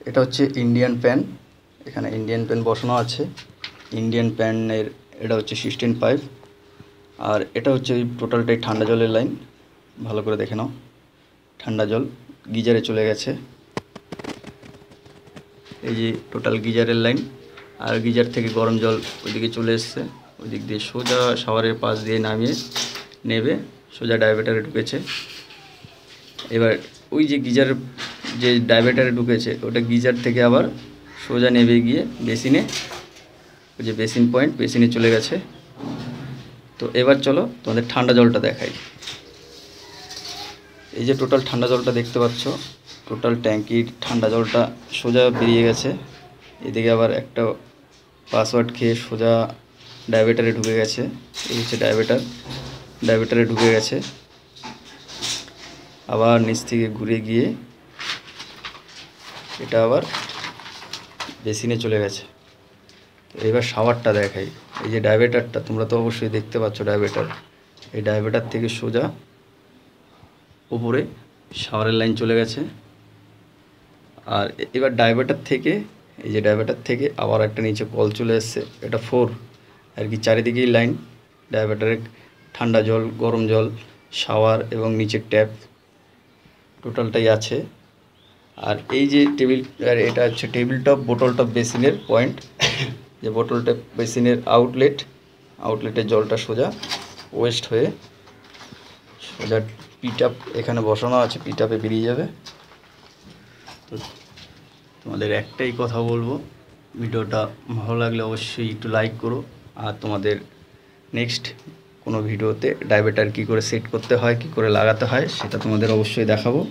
এটা হচ্ছে Indian pan. এখানে ইন্ডিয়ান প্যান বসানো আছে। ইন্ডিয়ান প্যানের এটা হচ্ছে 16 পাইপ। আর এটা হচ্ছে টোটালটাই ঠান্ডা জলের লাইন। ভালো করে দেখে নাও, ঠান্ডা জল গিজারে চলে গেছে। এই যে টোটাল গিজারের লাইন। আর গিজার থেকে গরম জল ওইদিকে চলে এসছে, ওই দিক দিয়ে সোজা শাওয়ারের পাশ দিয়ে নামিয়ে নেবে সোজা ডাইভার্টারে ঢুকেছে। এবার ওই যে গিজার যে ডাইভার্টারে ঢুকেছে ওটা গিজার থেকে আবার সোজা নেবে গিয়ে বেসিনে, ওই যে বেসিন পয়েন্ট, বেসিনে চলে গেছে। তো এবার চলো তোমাদের ঠান্ডা জলটা দেখাই। এই যে টোটাল ঠান্ডা জলটা দেখতে পাচ্ছ, টোটাল ট্যাঙ্কির ঠান্ডা জলটা সোজা বেরিয়ে গেছে। এদিকে আবার একটা পাসওয়ার্ড খেয়ে সোজা ডাইভার্টারে ঢুকে গেছে। এই হচ্ছে ডাইভার্টারে ঢুকে গেছে। আবার নিচ থেকে ঘুরে গিয়ে এটা আবার বেসিনে চলে গেছে। তো এবার শাওয়ারটা দেখাই। এই যে ডাইভার্টারটা তোমরা তো অবশ্যই দেখতে পাচ্ছ ডাইভার্টার, এই ডাইভার্টার থেকে সোজা উপরে শাওয়ারের লাইন চলে গেছে। আর এবার ডাইভার্টার থেকে, এই যে ডাইভার্টার থেকে আবার একটা নিচে কল চলে এসছে, এটা 4 আর কি, চারিদিকেই লাইন। ডাইভার্টারের ঠান্ডা জল, গরম জল, শাওয়ার এবং নিচের ট্যাপ টোটালটাই আছে। আর এই যে টেবিল, আর এটা হচ্ছে টেবিল টপ বোতল টপ বেসিনের পয়েন্ট, যে বোতল টপ বেসিনের আউটলেটের জলটা সোজা ওয়েস্ট হয়ে সোজা পিটাপ এখানে বসানো আছে, পিটাপে বেরিয়ে যাবে। তো তোমাদের একটাই কথা বলবো, ভিডিওটা ভালো লাগলে অবশ্যই একটু লাইক করো। আর তোমাদের নেক্সট কোনো ভিডিওতে ডাইভার্টার কী করে সেট করতে হয়, কী করে লাগাতে হয় সেটা তোমাদের অবশ্যই দেখাবো।